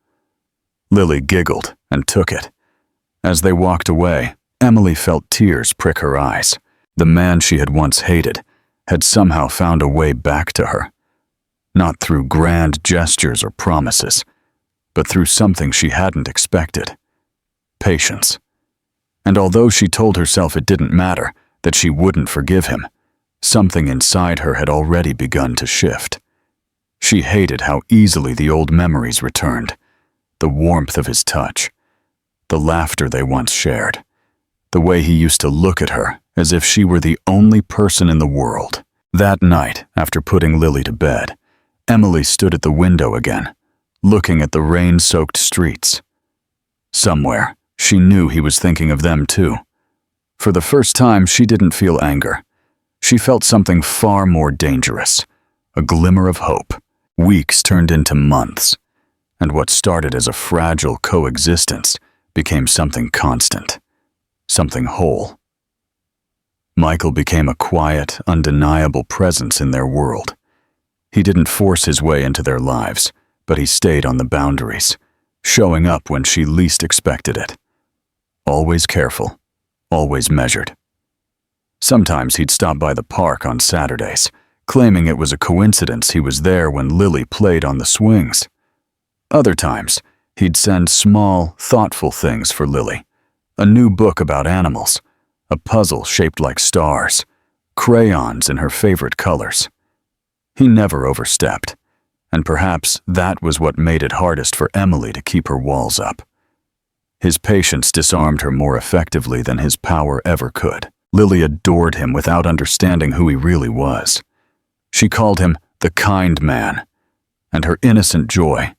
Lily giggled and took it. As they walked away, Emily felt tears prick her eyes. The man she had once hated had somehow found a way back to her. Not through grand gestures or promises, but through something she hadn't expected. Patience. And although she told herself it didn't matter, that she wouldn't forgive him, something inside her had already begun to shift. She hated how easily the old memories returned, the warmth of his touch, the laughter they once shared, the way he used to look at her as if she were the only person in the world. That night, after putting Lily to bed, Emily stood at the window again, looking at the rain-soaked streets. Somewhere, she knew he was thinking of them too. For the first time, she didn't feel anger. She felt something far more dangerous, a glimmer of hope. Weeks turned into months, and what started as a fragile coexistence became something constant, something whole. Michael became a quiet, undeniable presence in their world. He didn't force his way into their lives, but he stayed on the boundaries, showing up when she least expected it. always careful, always measured. Sometimes he'd stop by the park on Saturdays, claiming it was a coincidence he was there when Lily played on the swings. Other times, he'd send small, thoughtful things for Lily: a new book about animals, a puzzle shaped like stars, crayons in her favorite colors. He never overstepped, and perhaps that was what made it hardest for Emily to keep her walls up. His patience disarmed her more effectively than his power ever could. Lily adored him without understanding who he really was. She called him the kind man, and her innocent joy,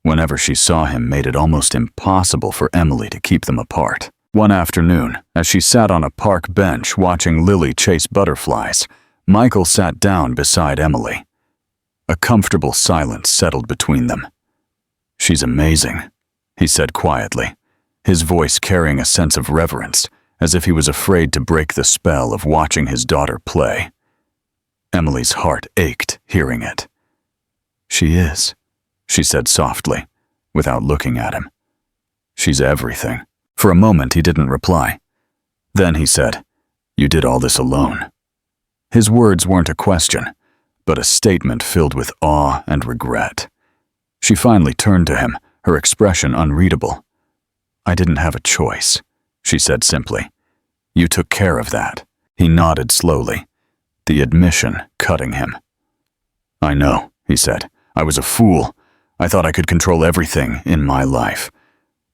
whenever she saw him, made it almost impossible for Emily to keep them apart. One afternoon, as she sat on a park bench watching Lily chase butterflies, Michael sat down beside Emily. A comfortable silence settled between them. "She's amazing," he said quietly, his voice carrying a sense of reverence, as if he was afraid to break the spell of watching his daughter play. Emily's heart ached hearing it. "She is," she said softly, without looking at him. "She's everything." For a moment he didn't reply. Then he said, "You did all this alone." His words weren't a question, but a statement filled with awe and regret. She finally turned to him, her expression unreadable. "I didn't have a choice," she said simply. "You took care of that." He nodded slowly, the admission cutting him. "I know," he said. "I was a fool. I thought I could control everything in my life,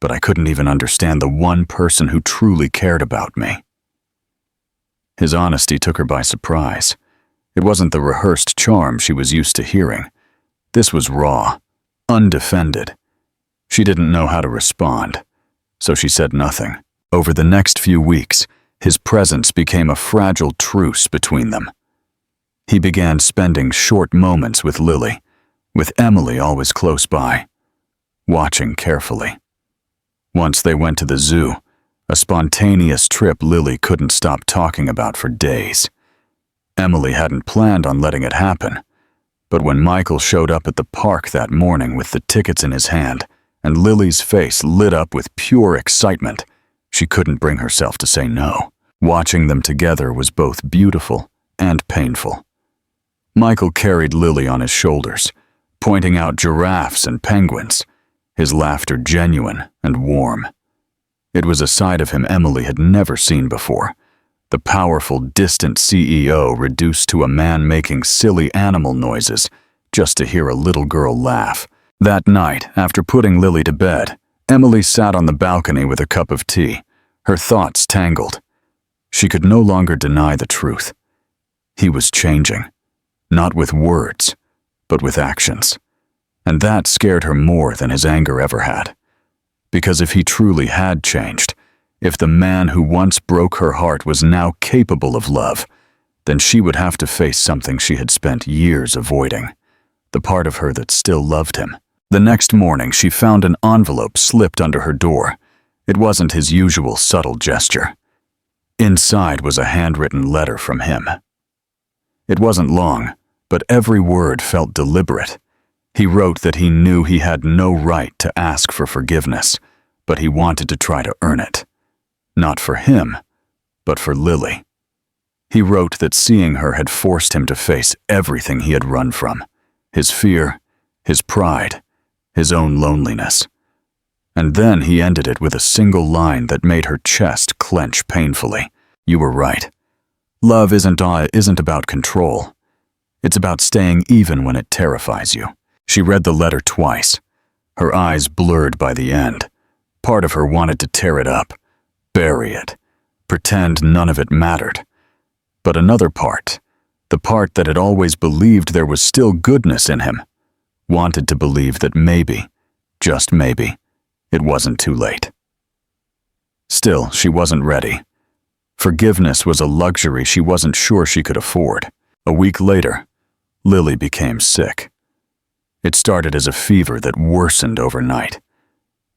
but I couldn't even understand the one person who truly cared about me." His honesty took her by surprise. It wasn't the rehearsed charm she was used to hearing. This was raw, undefended. She didn't know how to respond, so she said nothing. Over the next few weeks, his presence became a fragile truce between them. He began spending short moments with Lily, with Emily always close by, watching carefully. Once they went to the zoo, a spontaneous trip Lily couldn't stop talking about for days. Emily hadn't planned on letting it happen, but when Michael showed up at the park that morning with the tickets in his hand, and Lily's face lit up with pure excitement, she couldn't bring herself to say no. Watching them together was both beautiful and painful. Michael carried Lily on his shoulders, pointing out giraffes and penguins, his laughter genuine and warm. It was a side of him Emily had never seen before, the powerful, distant CEO reduced to a man making silly animal noises just to hear a little girl laugh. That night, after putting Lily to bed, Emily sat on the balcony with a cup of tea, her thoughts tangled. She could no longer deny the truth. He was changing, not with words, but with actions. And that scared her more than his anger ever had. Because if he truly had changed, if the man who once broke her heart was now capable of love, then she would have to face something she had spent years avoiding, the part of her that still loved him. The next morning, she found an envelope slipped under her door. It wasn't his usual subtle gesture. Inside was a handwritten letter from him. It wasn't long, but every word felt deliberate. He wrote that he knew he had no right to ask for forgiveness, but he wanted to try to earn it. Not for him, but for Lily. He wrote that seeing her had forced him to face everything he had run from: his fear, his pride, his own loneliness. And then he ended it with a single line that made her chest clench painfully. "You were right. Love isn't about control. It's about staying even when it terrifies you." She read the letter twice, her eyes blurred by the end. Part of her wanted to tear it up, bury it, pretend none of it mattered. But another part, the part that had always believed there was still goodness in him, wanted to believe that maybe, just maybe, it wasn't too late. Still, she wasn't ready. Forgiveness was a luxury she wasn't sure she could afford. A week later, Lily became sick. It started as a fever that worsened overnight.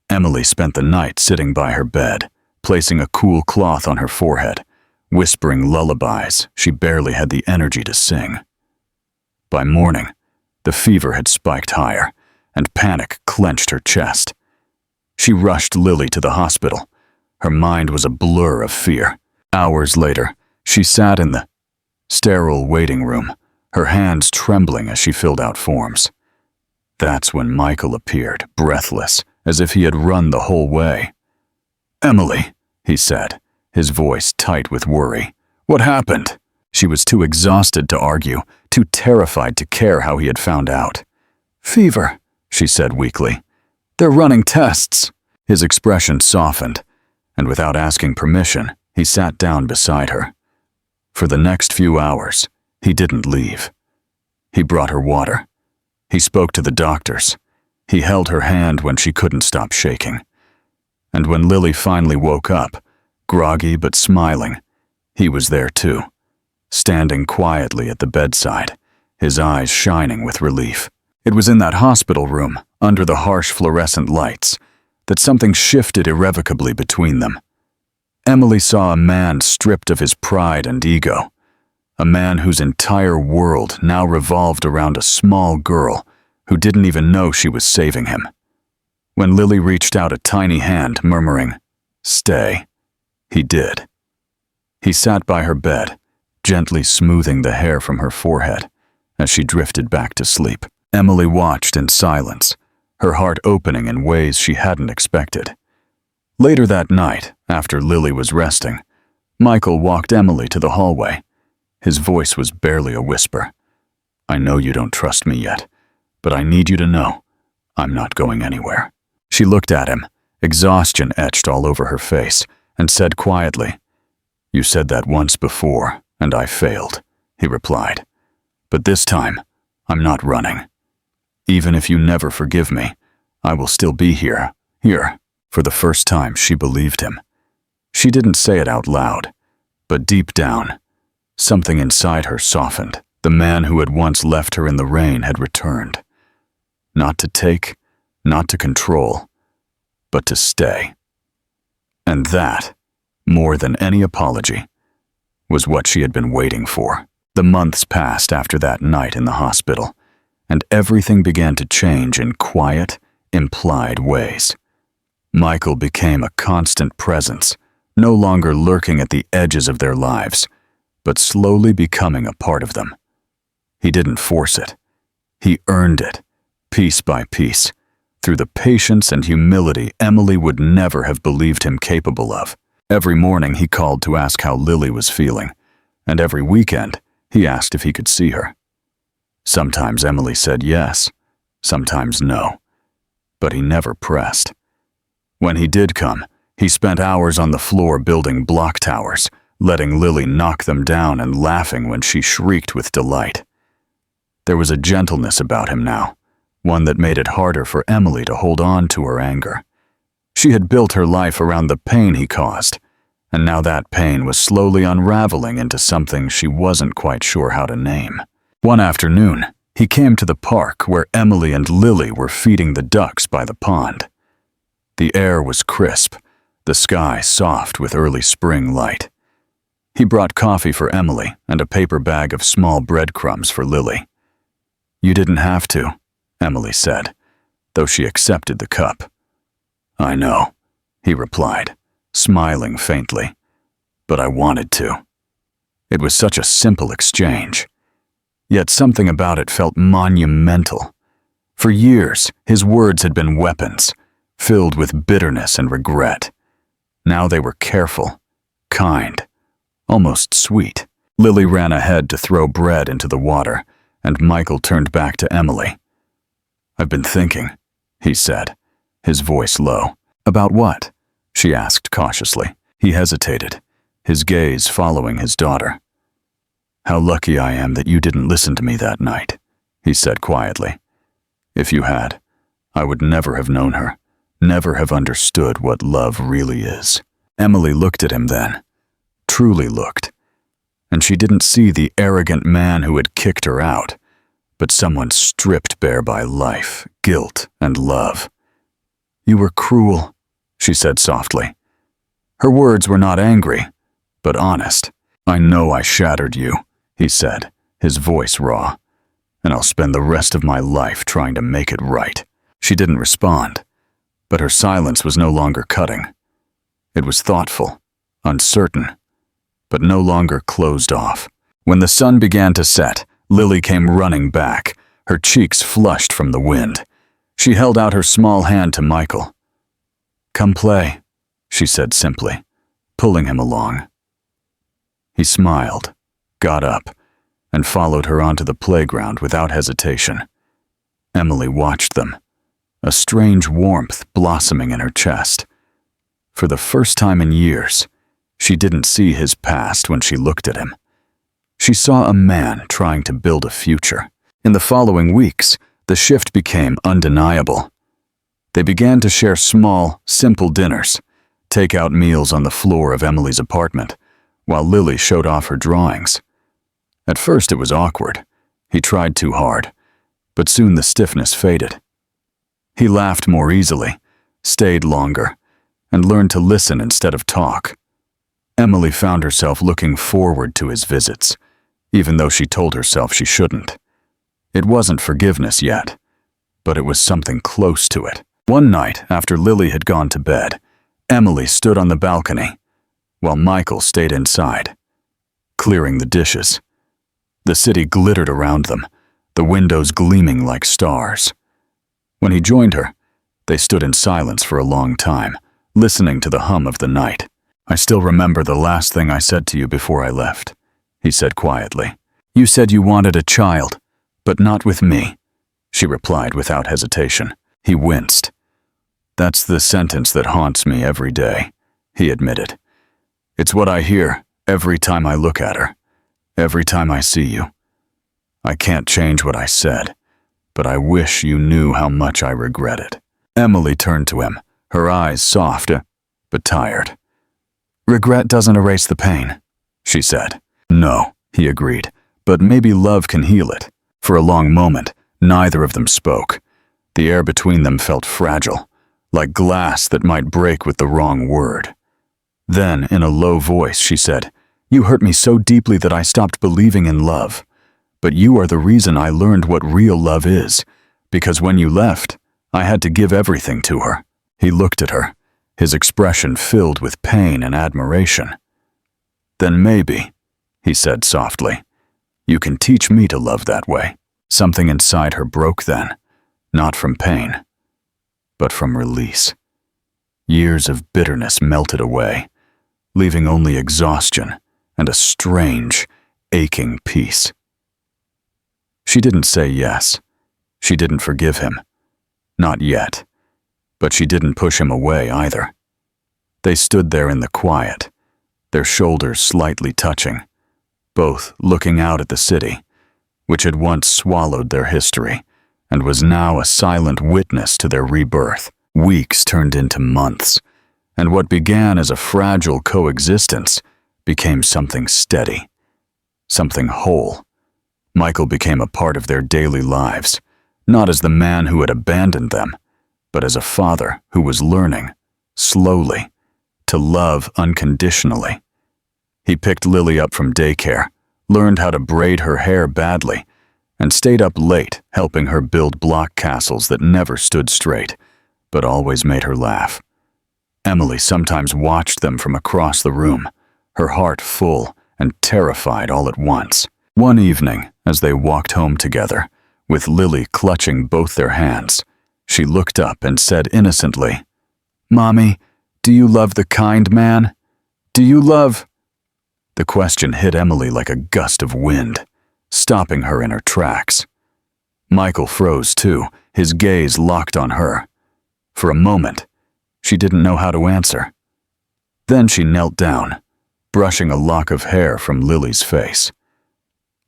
Emily spent the night sitting by her bed, placing a cool cloth on her forehead, whispering lullabies she barely had the energy to sing. By morning, the fever had spiked higher, and panic clenched her chest. She rushed Lily to the hospital, Her mind was a blur of fear. Hours later, she sat in the sterile waiting room, her hands trembling as she filled out forms. That's when Michael appeared, breathless, as if he had run the whole way. "Emily," he said, his voice tight with worry. "What happened?" She was too exhausted to argue, too terrified to care how he had found out. "Fever," she said weakly. "They're running tests." His expression softened, and without asking permission, he sat down beside her. For the next few hours, he didn't leave. He brought her water. He spoke to the doctors. He held her hand when she couldn't stop shaking. And when Lily finally woke up, groggy but smiling, he was there too, standing quietly at the bedside, his eyes shining with relief. It was in that hospital room, under the harsh fluorescent lights, that something shifted irrevocably between them. Emily saw a man stripped of his pride and ego, a man whose entire world now revolved around a small girl who didn't even know she was saving him. When Lily reached out a tiny hand, murmuring, "Stay," he did. He sat by her bed, gently smoothing the hair from her forehead as she drifted back to sleep. Emily watched in silence, her heart opening in ways she hadn't expected. Later that night, after Lily was resting, Michael walked Emily to the hallway. His voice was barely a whisper. "I know you don't trust me yet, but I need you to know I'm not going anywhere." She looked at him, exhaustion etched all over her face, and said quietly, "You said that once before, and I failed," he replied. "But this time, I'm not running. Even if you never forgive me, I will still be here." For the first time, she believed him. She didn't say it out loud, but deep down, something inside her softened. The man who had once left her in the rain had returned. Not to take, not to control, but to stay. And that, more than any apology, was what she had been waiting for. The months passed after that night in the hospital, and everything began to change in quiet, implied ways. Michael became a constant presence, no longer lurking at the edges of their lives, but slowly becoming a part of them. He didn't force it. He earned it, piece by piece, through the patience and humility Emily would never have believed him capable of. Every morning he called to ask how Lily was feeling, and every weekend he asked if he could see her. Sometimes Emily said yes, sometimes no, but he never pressed. When he did come, he spent hours on the floor building block towers, letting Lily knock them down and laughing when she shrieked with delight. There was a gentleness about him now, one that made it harder for Emily to hold on to her anger. She had built her life around the pain he caused, and now that pain was slowly unraveling into something she wasn't quite sure how to name. One afternoon, he came to the park where Emily and Lily were feeding the ducks by the pond. The air was crisp, the sky soft with early spring light. He brought coffee for Emily and a paper bag of small breadcrumbs for Lily. "You didn't have to," Emily said, though she accepted the cup. "I know," he replied, smiling faintly, "but I wanted to." It was such a simple exchange, yet something about it felt monumental. For years, his words had been weapons, filled with bitterness and regret. Now they were careful, kind, almost sweet. Lily ran ahead to throw bread into the water, and Michael turned back to Emily. "I've been thinking," he said, his voice low. "About what?" she asked cautiously. He hesitated, his gaze following his daughter. "How lucky I am that you didn't listen to me that night," he said quietly. "If you had, I would never have known her, never have understood what love really is." Emily looked at him then, truly looked, and she didn't see the arrogant man who had kicked her out, but someone stripped bare by life, guilt, and love. "You were cruel," she said softly. Her words were not angry, but honest. "I know I shattered you," he said, his voice raw, "and I'll spend the rest of my life trying to make it right." She didn't respond, but her silence was no longer cutting. It was thoughtful, uncertain, but no longer closed off. When the sun began to set, Lily came running back, her cheeks flushed from the wind. She held out her small hand to Michael. "Come play," she said simply, pulling him along. He smiled, got up, and followed her onto the playground without hesitation. Emily watched them, a strange warmth blossoming in her chest. For the first time in years, she didn't see his past when she looked at him. She saw a man trying to build a future. In the following weeks, the shift became undeniable. They began to share small, simple dinners, take out meals on the floor of Emily's apartment, while Lily showed off her drawings. At first it was awkward. He tried too hard, but soon the stiffness faded. He laughed more easily, stayed longer, and learned to listen instead of talk. Emily found herself looking forward to his visits, even though she told herself she shouldn't. It wasn't forgiveness yet, but it was something close to it. One night, after Lily had gone to bed, Emily stood on the balcony, while Michael stayed inside, clearing the dishes. The city glittered around them, the windows gleaming like stars. When he joined her, they stood in silence for a long time, listening to the hum of the night. "I still remember the last thing I said to you before I left," he said quietly. "You said you wanted a child, but not with me," she replied without hesitation. He winced. "That's the sentence that haunts me every day," he admitted. "It's what I hear every time I look at her, every time I see you. I can't change what I said, but I wish you knew how much I regret it." Emily turned to him, her eyes soft but tired. "Regret doesn't erase the pain," she said. "No," he agreed, "but maybe love can heal it." For a long moment, neither of them spoke. The air between them felt fragile, like glass that might break with the wrong word. Then, in a low voice, she said, "You hurt me so deeply that I stopped believing in love. But you are the reason I learned what real love is, because when you left, I had to give everything to her." He looked at her, his expression filled with pain and admiration. "Then maybe," he said softly, "you can teach me to love that way." Something inside her broke then, not from pain, but from release. Years of bitterness melted away, leaving only exhaustion and a strange, aching peace. She didn't say yes. She didn't forgive him. Not yet. But she didn't push him away either. They stood there in the quiet, their shoulders slightly touching, both looking out at the city, which had once swallowed their history and was now a silent witness to their rebirth. Weeks turned into months, and what began as a fragile coexistence became something steady, something whole. Michael became a part of their daily lives, not as the man who had abandoned them, but as a father who was learning, slowly, to love unconditionally. He picked Lily up from daycare, learned how to braid her hair badly, and stayed up late helping her build block castles that never stood straight, but always made her laugh. Emily sometimes watched them from across the room, her heart full and terrified all at once. One evening, as they walked home together, with Lily clutching both their hands, she looked up and said innocently, "Mommy, do you love the kind man? Do you love—" The question hit Emily like a gust of wind, stopping her in her tracks. Michael froze too, his gaze locked on her. For a moment, she didn't know how to answer. Then she knelt down, brushing a lock of hair from Lily's face.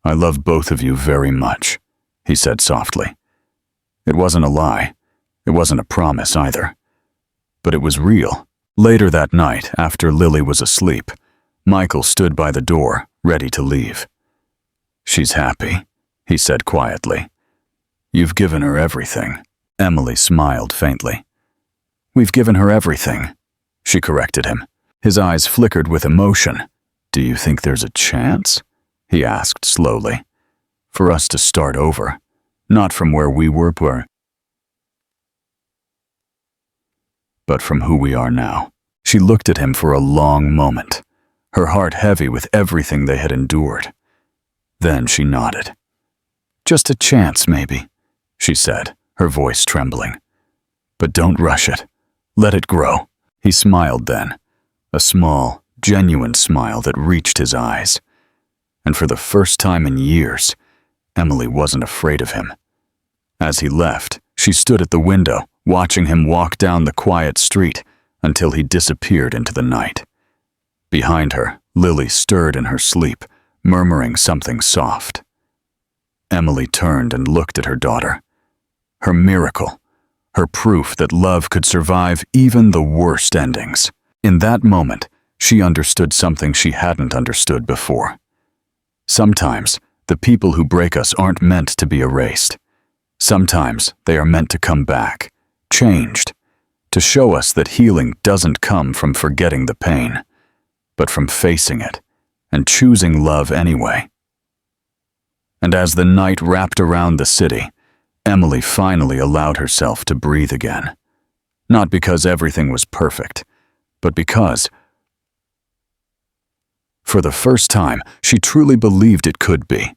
"I love both of you very much," he said softly. It wasn't a lie. It wasn't a promise either. But it was real. Later that night, after Lily was asleep, Michael stood by the door, ready to leave. "She's happy," he said quietly. "You've given her everything." Emily smiled faintly. "We've given her everything," she corrected him. His eyes flickered with emotion. "Do you think there's a chance?" he asked slowly. "For us to start over, not from where we were, but from who we are now." She looked at him for a long moment, her heart heavy with everything they had endured. Then she nodded. "Just a chance, maybe," she said, her voice trembling. "But don't rush it. Let it grow." He smiled then, a small, genuine smile that reached his eyes. And for the first time in years, Emily wasn't afraid of him. As he left, she stood at the window, watching him walk down the quiet street until he disappeared into the night. Behind her, Lily stirred in her sleep, murmuring something soft. Emily turned and looked at her daughter. Her miracle, her proof that love could survive even the worst endings. In that moment, she understood something she hadn't understood before. Sometimes, the people who break us aren't meant to be erased. Sometimes, they are meant to come back, changed, to show us that healing doesn't come from forgetting the pain, but from facing it and choosing love anyway. And as the night wrapped around the city, Emily finally allowed herself to breathe again. Not because everything was perfect, but because, for the first time, she truly believed it could be.